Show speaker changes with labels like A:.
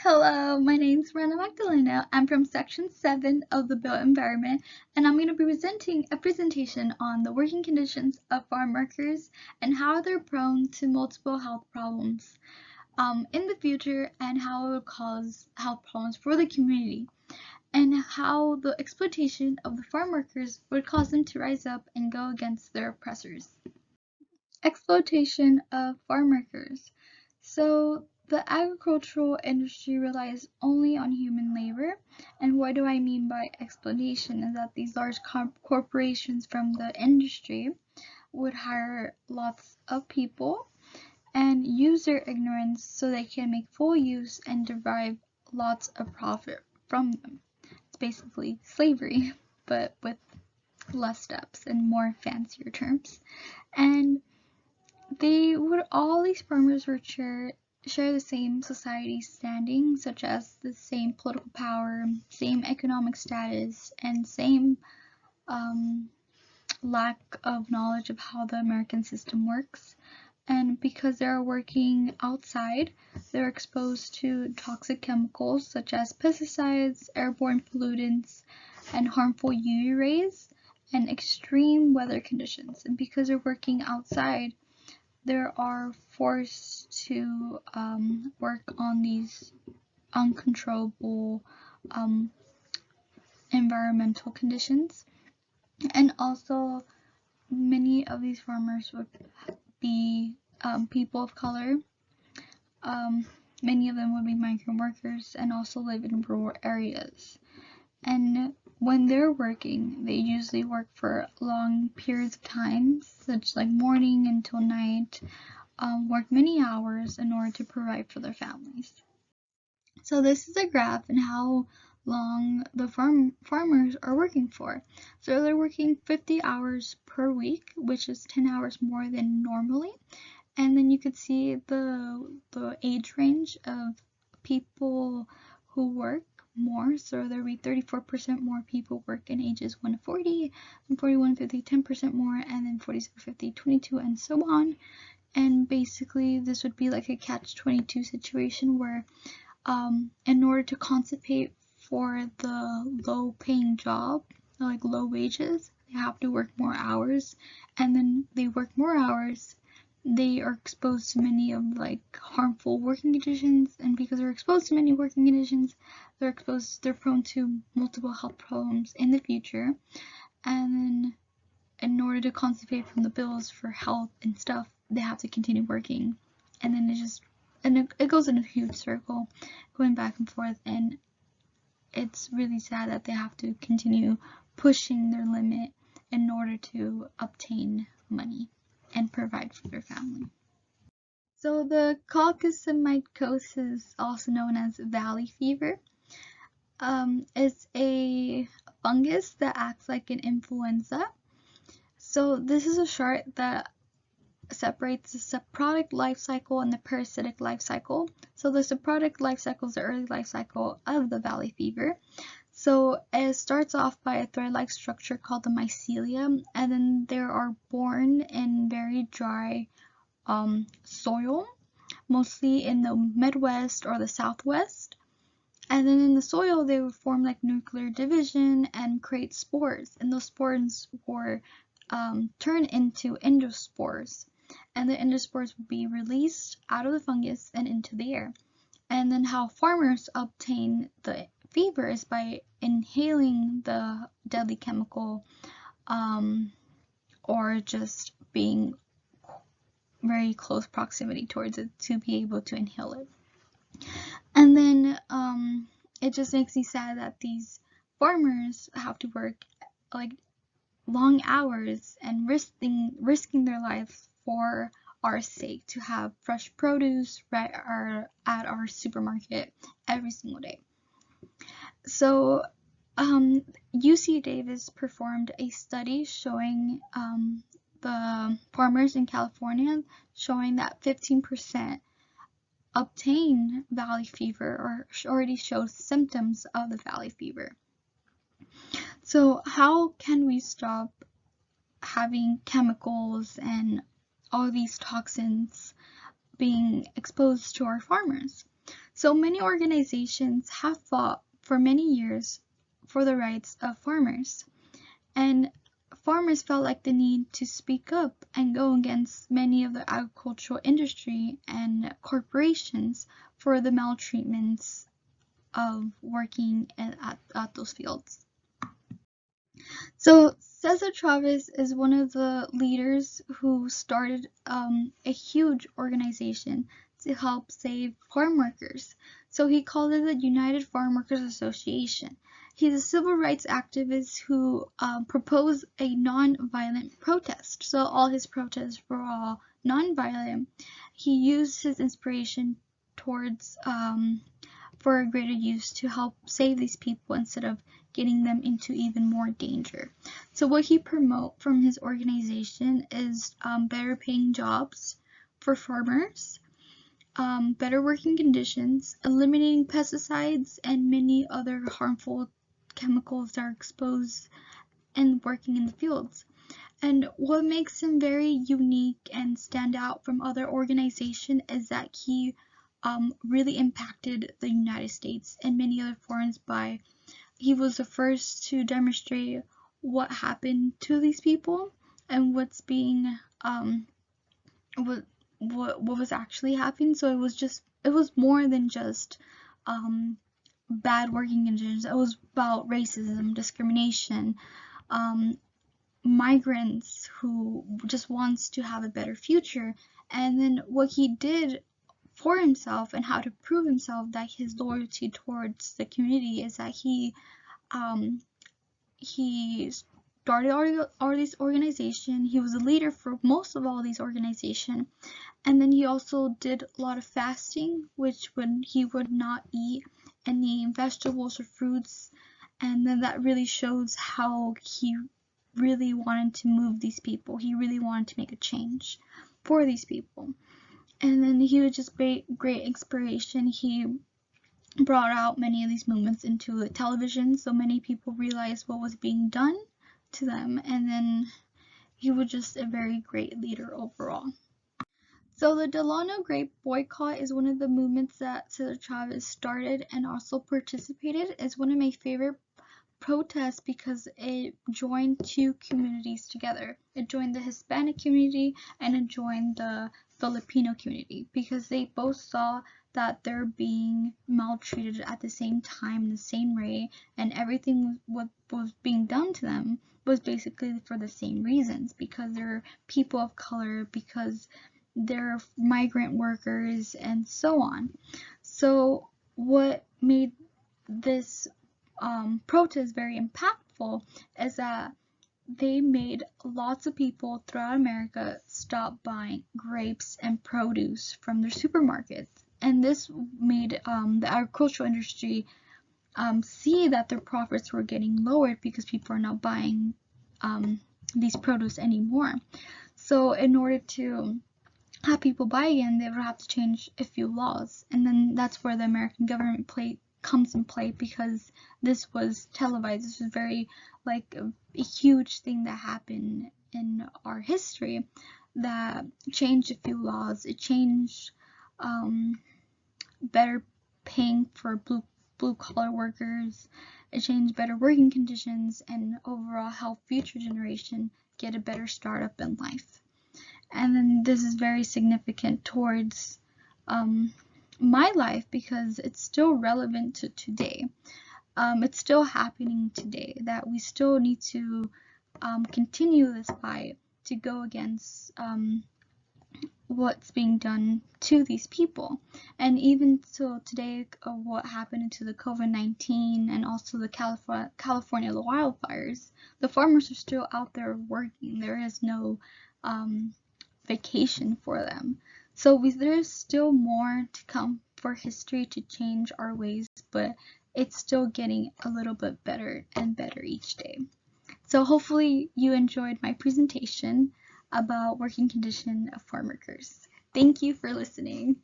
A: Hello, my name's Rana Magdalena. I'm from Section 7 of the Built Environment, and I'm going to be presenting a presentation on the working conditions of farm workers and how they're prone to multiple health problems in the future, and how it will cause health problems for the community, and how the exploitation of the farm workers would cause them to rise up and go against their oppressors. Exploitation of farm workers. So the agricultural industry relies only on human labor. And what do I mean by exploitation? Is that these large corporations from the industry would hire lots of people and use their ignorance so they can make full use and derive lots of profit from them. It's basically slavery, but with less steps and more fancier terms. And all these farmers would share the same society standing, such as the same political power, same economic status, and same lack of knowledge of how the American system works. And because they're working outside, they're exposed to toxic chemicals such as pesticides, airborne pollutants, and harmful UV rays, and extreme weather conditions. And because they're working outside, they are forced to work on these uncontrollable environmental conditions. And also, many of these farmers would be people of color. Many of them would be migrant workers and also live in rural areas. And when they're working, they usually work for long periods of time, such like morning until night, work many hours in order to provide for their families. So this is a graph and how long the farmers are working for. So they're working 50 hours per week, which is 10 hours more than normally. And then you could see the age range of people who work more. So there would be 34% more people work in ages 1 to 40, and 41 to 50, 10% more, and then 47 to 50, 22, and so on. And basically this would be like a catch-22 situation where in order to compensate for the low-paying job, like low wages, they have to work more hours, and then they work more hours, they are exposed to many of like harmful working conditions, and because they're exposed to many working conditions, they're prone to multiple health problems in the future. And then in order to compensate from the bills for health and stuff, they have to continue working. And then it goes in a huge circle, going back and forth, and it's really sad that they have to continue pushing their limit in order to obtain money and provide for their family. So the caucus-mycosis, also known as valley fever, is a fungus that acts like an influenza. So this is a chart that separates the saprotic life cycle and the parasitic life cycle. So the saprotic life cycle is the early life cycle of the valley fever. So it starts off by a thread-like structure called the mycelium, and then they are born in very dry soil, mostly in the Midwest or the Southwest. And then in the soil, they would form like nuclear division and create spores, and those spores were turn into endospores, and the endospores would be released out of the fungus and into the air. And then how farmers obtain the fever is by inhaling the deadly chemical, or just being very close proximity towards it to be able to inhale it. And then it just makes me sad that these farmers have to work like long hours and risking their lives for our sake to have fresh produce at our supermarket every single day. So UC Davis performed a study showing the farmers in California, showing that 15% obtain valley fever or already show symptoms of the valley fever. So how can we stop having chemicals and all these toxins being exposed to our farmers? So many organizations have fought for many years for the rights of farmers, and farmers felt like the need to speak up and go against many of the agricultural industry and corporations for the maltreatments of working at those fields. So Cesar Chavez is one of the leaders who started a huge organization to help save farm workers. So he called it the United Farm Workers Association. He's a civil rights activist who proposed a non-violent protest. So all his protests were all non-violent. He used his inspiration towards for a greater use to help save these people instead of getting them into even more danger. So what he promote from his organization is better paying jobs for farmers, better working conditions, eliminating pesticides and many other harmful chemicals that are exposed and working in the fields. And what makes him very unique and stand out from other organizations is that he really impacted the United States and many other foreigners by he was the first to demonstrate what happened to these people and what's being what what was actually happening. So it was more than just bad working conditions. It was about racism, discrimination, um, migrants who just wants to have a better future. And then what he did for himself and how to prove himself that his loyalty towards the community is that um, he started all these organizations. He was a leader for most of all these organizations. And then he also did a lot of fasting, which he would not eat any vegetables or fruits. And then that really shows how he really wanted to move these people. He really wanted to make a change for these people. And then he was just great inspiration. He brought out many of these movements into television, so many people realized what was being done to them, and then he was just a very great leader overall. So the Delano Grape Boycott is one of the movements that Cesar Chavez started and also participated. It's one of my favorite protests because it joined two communities together. It joined the Hispanic community and it joined the Filipino community because they both saw that they're being maltreated at the same time, the same rate, and everything what was being done to them was basically for the same reasons, because they're people of color, because they're migrant workers, and so on. So what made this protest very impactful is that they made lots of people throughout America stop buying grapes and produce from their supermarkets. And this made the agricultural industry see that their profits were getting lowered because people are not buying these produce anymore. So in order to have people buy again, they would have to change a few laws. And then that's where the American government comes in play, because this was televised. This was very like a huge thing that happened in our history that changed a few laws. It changed better paying for blue collar workers. It changed better working conditions and overall help future generation get a better start up in life. And then this is very significant towards my life because it's still relevant to today. It's still happening today, that we still need to continue this fight to go against what's being done to these people. And even till today, what happened to the COVID-19 and also the California wildfires, the farmers are still out there working. There is no vacation for them. So there's still more to come for history to change our ways, but it's still getting a little bit better and better each day. So hopefully you enjoyed my presentation about working condition of farm workers. Thank you for listening.